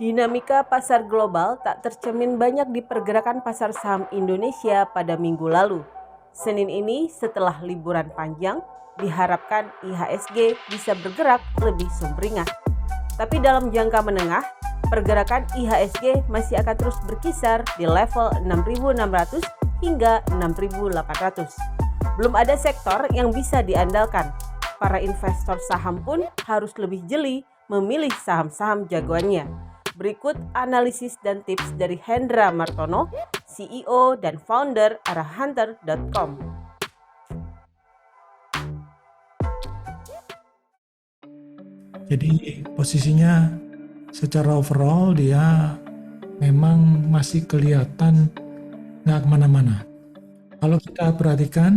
Dinamika pasar global tak tercermin banyak di pergerakan pasar saham Indonesia pada minggu lalu. Senin ini setelah liburan panjang, diharapkan IHSG bisa bergerak lebih sumringah. Tapi dalam jangka menengah, pergerakan IHSG masih akan terus berkisar di level 6.600 hingga 6.800. Belum ada sektor yang bisa diandalkan. Para investor saham pun harus lebih jeli memilih saham-saham jagoannya. Berikut analisis dan tips dari Hendra Martono, CEO dan founder arahhunter.com. Jadi posisinya secara overall dia memang masih kelihatan nggak kemana-mana. Kalau kita perhatikan,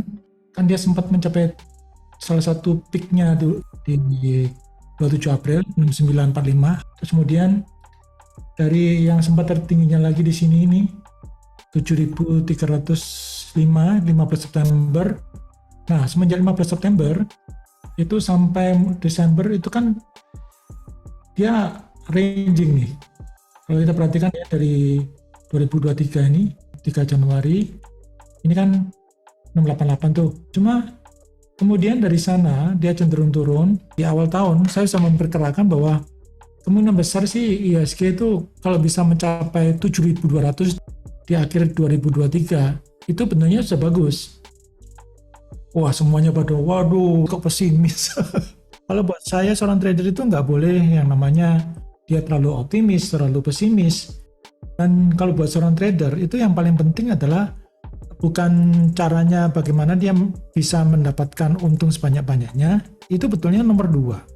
kan dia sempat mencapai salah satu peaknya di 27 April 945, terus kemudian dari yang sempat tertingginya lagi di sini ini 7.305 15 September. Nah, semenjak 15 September itu sampai Desember itu kan dia ranging nih. Kalau kita perhatikan ya dari 2023 ini 3 Januari ini kan 688 tuh. Cuma kemudian dari sana dia cenderung turun. Di awal tahun saya bisa memperkirakan bahwa kemungkinan besar sih IHSG itu kalau bisa mencapai 7.200 di akhir 2023 itu bentuknya sudah bagus. Wah, semuanya pada waduh kok pesimis. Kalau buat saya seorang trader itu nggak boleh yang namanya dia terlalu optimis, terlalu pesimis. Dan kalau buat seorang trader itu yang paling penting adalah bukan caranya bagaimana dia bisa mendapatkan untung sebanyak-banyaknya, itu betulnya nomor 2.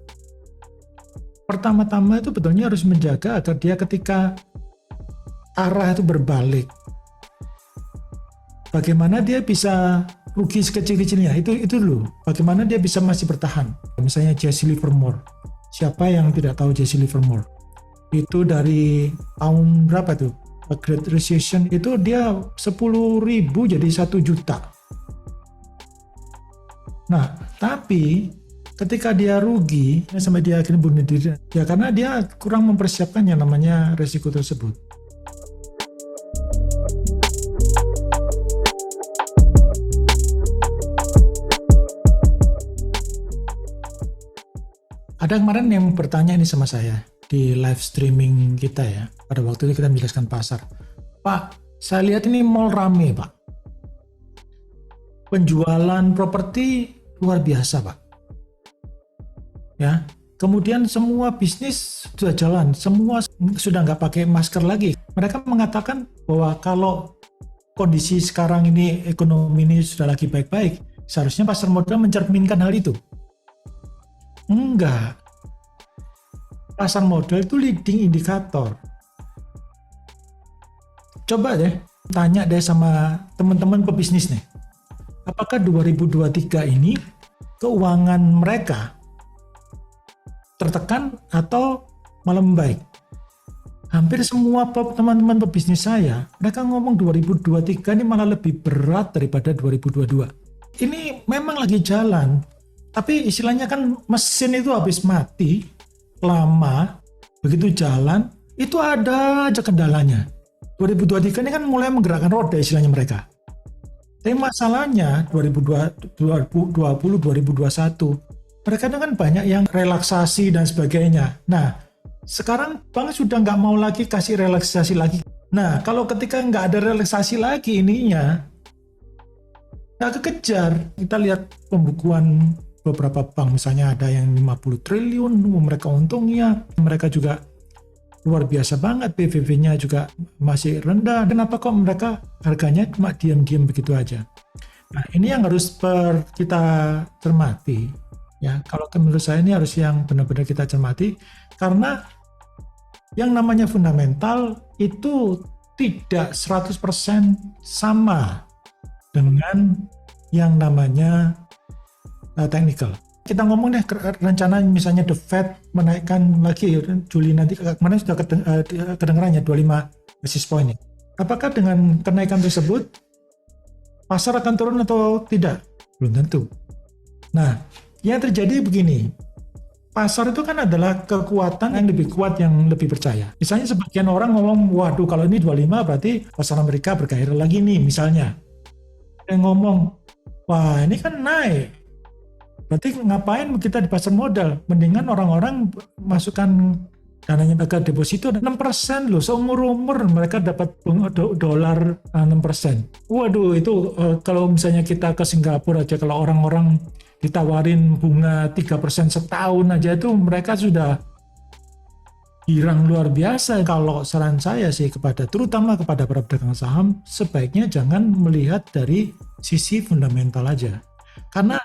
Pertama-tama itu betulnya harus menjaga agar dia ketika arah itu berbalik, bagaimana dia bisa rugi sekecil-kecilnya, itu dulu. Bagaimana dia bisa masih bertahan. Misalnya Jesse Livermore. Siapa yang tidak tahu Jesse Livermore? Itu dari tahun berapa tuh? A Great Recession itu dia 10.000 jadi 1 juta. Nah, tapi ketika dia rugi sampai dia akhirnya bunuh diri, ya karena dia kurang mempersiapkan yang namanya resiko tersebut. Ada kemarin yang bertanya ini sama saya di live streaming kita ya, pada waktu itu kita menjelaskan pasar. Pak, saya lihat ini mall rame Pak. Penjualan properti luar biasa Pak. Ya, kemudian semua bisnis sudah jalan, semua sudah nggak pakai masker lagi. Mereka mengatakan bahwa kalau kondisi sekarang ini ekonomi ini sudah lagi baik-baik, seharusnya pasar modal mencerminkan hal itu. Enggak. Pasar modal itu leading indikator. Coba deh tanya deh sama teman-teman pebisnis nih. Apakah 2023 ini keuangan mereka tertekan atau malah membaik? Hampir semua teman-teman pebisnis saya, mereka ngomong 2023 ini malah lebih berat daripada 2022. Ini memang lagi jalan, tapi istilahnya kan mesin itu habis mati, lama, begitu jalan, itu ada aja kendalanya. 2023 ini kan mulai menggerakkan roda istilahnya mereka. Tapi masalahnya 2020, 2021, mereka kan banyak yang relaksasi dan sebagainya. Nah, sekarang bank sudah nggak mau lagi kasih relaksasi lagi. Nah, kalau ketika nggak ada relaksasi lagi ininya, nggak kekejar. Kita lihat pembukuan beberapa bank, misalnya ada yang 50 triliun mereka untungnya, mereka juga luar biasa banget, PVV-nya juga masih rendah. Kenapa kok mereka harganya cuma diam-diam begitu aja? Nah, ini yang harus kita cermati. Ya, kalau menurut saya ini harus yang benar-benar kita cermati, karena yang namanya fundamental itu tidak 100% sama dengan yang namanya technical. Kita ngomong deh rencana misalnya The Fed menaikkan lagi Juli nanti, kemarin sudah kedengarannya 25 basis point. Apakah dengan kenaikan tersebut pasar akan turun atau tidak? Belum tentu. Nah, yang terjadi begini, pasar itu kan adalah kekuatan yang lebih kuat, yang lebih percaya. Misalnya sebagian orang ngomong, waduh kalau ini 25 berarti pasar Amerika bergairah lagi nih misalnya. Yang ngomong, wah ini kan naik. Berarti ngapain kita di pasar modal? Mendingan orang-orang masukkan dananya ke deposito 6% loh, seumur-umur mereka dapat dolar 6%. Waduh itu kalau misalnya kita ke Singapura aja, kalau orang-orang ditawarin bunga 3% setahun aja itu mereka sudah girang luar biasa. Kalau saran saya sih terutama kepada para pedagang saham, sebaiknya jangan melihat dari sisi fundamental aja. Karena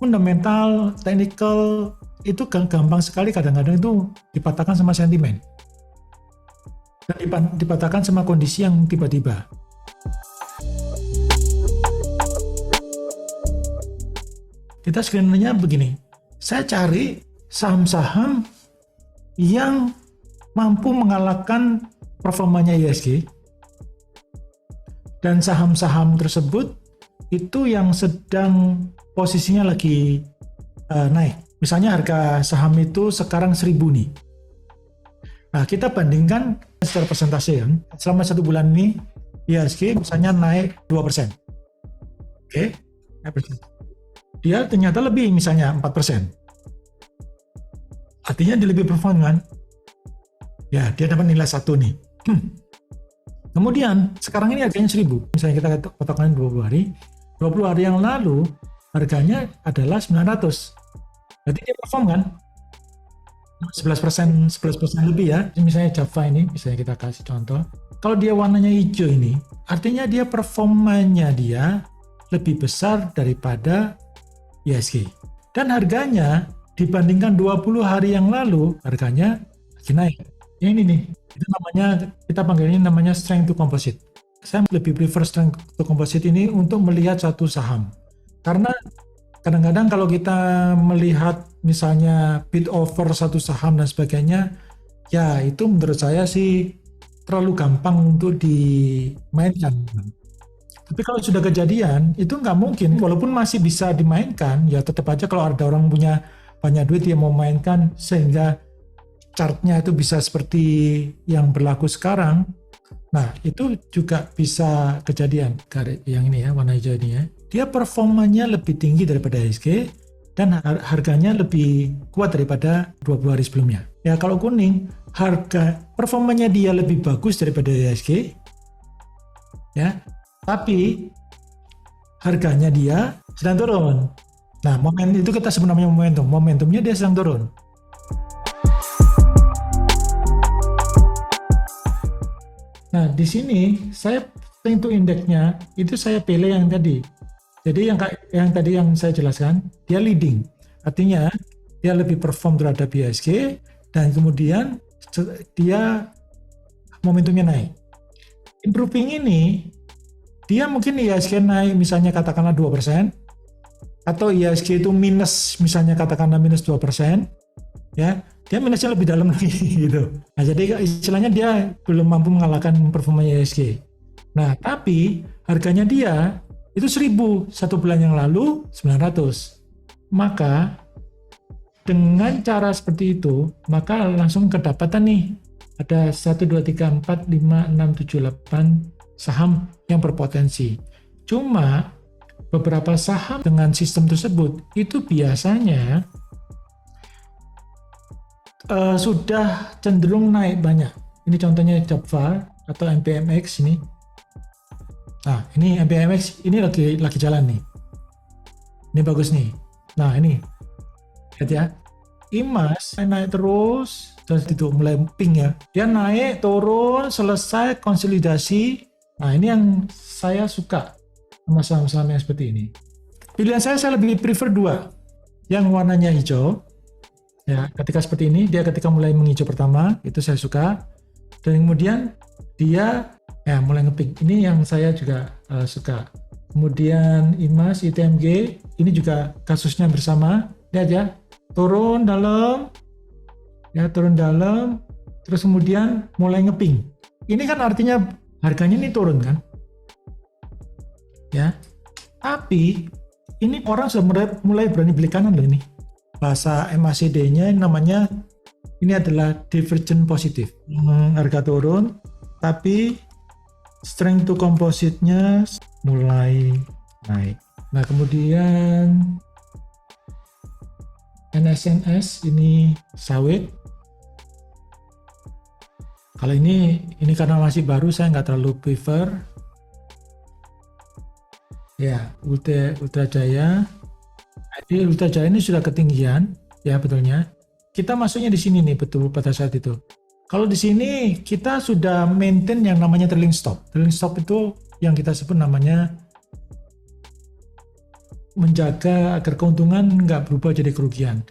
fundamental, technical itu gampang sekali kadang-kadang itu dipatahkan sama sentimen. Dan dipatahkan sama kondisi yang tiba-tiba. Kita sebenarnya begini, saya cari saham-saham yang mampu mengalahkan performanya IHSG, dan saham-saham tersebut itu yang sedang posisinya lagi naik. Misalnya harga saham itu sekarang 1.000 nih. Nah kita bandingkan secara persentase kan, selama 1 bulan ini IHSG misalnya naik 2%. Oke, dia ternyata lebih misalnya 4%. Artinya dia lebih perform kan? Ya, dia dapat nilai 1 nih. Kemudian, sekarang ini harganya 1.000. Misalnya kita patokan 20 hari. 20 hari yang lalu, harganya adalah 900. Berarti dia perform kan? 11% lebih ya. Misalnya Java ini, misalnya kita kasih contoh. Kalau dia warnanya hijau ini, artinya dia performanya dia lebih besar daripada IHSG. Dan harganya dibandingkan 20 hari yang lalu, harganya lagi naik. Yang ini nih, itu namanya, kita panggil ini namanya strength to composite. Saya lebih prefer strength to composite ini untuk melihat satu saham. Karena kadang-kadang kalau kita melihat misalnya bid over satu saham dan sebagainya, ya itu menurut saya sih terlalu gampang untuk dimainkan. Tapi kalau sudah kejadian, itu nggak mungkin. Walaupun masih bisa dimainkan, ya tetap aja kalau ada orang punya banyak duit yang mau mainkan sehingga chartnya itu bisa seperti yang berlaku sekarang. Nah, itu juga bisa kejadian. Yang ini ya, warna hijau ini ya. Dia performanya lebih tinggi daripada IHSG dan harganya lebih kuat daripada 20 hari sebelumnya. Ya, kalau kuning, harga performanya dia lebih bagus daripada IHSG. Ya. Tapi harganya dia sedang turun. Nah, itu kita sebut namanya momentum. Momentumnya dia sedang turun. Nah, di sini saya tentu indeksnya itu saya pilih yang tadi. Jadi yang tadi yang saya jelaskan, dia leading. Artinya dia lebih perform terhadap IHSG dan kemudian dia momentumnya naik. Improving ini dia mungkin IHSG naik misalnya katakanlah 2%, atau IHSG itu minus misalnya katakanlah minus 2%, ya dia minusnya lebih dalam lagi gitu. Nah jadi istilahnya dia belum mampu mengalahkan performa IHSG. Nah tapi harganya dia itu 1.000, 1 bulan yang lalu 900. Maka dengan cara seperti itu, maka langsung kedapatan nih ada 1, 2, 3, 4, 5, 6, 7, 8 saham yang berpotensi. Cuma beberapa saham dengan sistem tersebut itu biasanya sudah cenderung naik banyak. Ini contohnya Java atau MPMX ini. Nah, ini MPMX ini lagi jalan nih. Ini bagus nih. Nah, ini. Lihat ya. IMAS naik terus itu mulai pink ya. Dia naik, turun, selesai konsolidasi. Nah, ini yang saya suka sama saham-saham yang seperti ini. Pilihan saya lebih prefer 2. Yang warnanya hijau. Ya, ketika seperti ini, dia ketika mulai menghijau pertama, itu saya suka. Dan kemudian dia ya mulai ngepink. Ini yang saya juga suka. Kemudian IMAS, ITMG, ini juga kasusnya bersama. Lihat ya, turun dalam, terus kemudian mulai ngepink. Ini kan artinya harganya ini turun kan, ya. Tapi ini orang sudah mulai berani beli kanan loh ini. bahasa MACD-nya namanya ini adalah divergent positif. Harga turun, tapi strength to composite-nya mulai naik. Nah, kemudian NSNS ini sawit. Kalau ini karena masih baru saya nggak terlalu prefer. Ya, Ultra Jaya. Jadi Ultra Jaya ini sudah ketinggian, ya betulnya. Kita masuknya di sini nih betul pada saat itu. Kalau di sini kita sudah maintain yang namanya trailing stop. Trailing stop itu yang kita sebut namanya menjaga agar keuntungan nggak berubah jadi kerugian.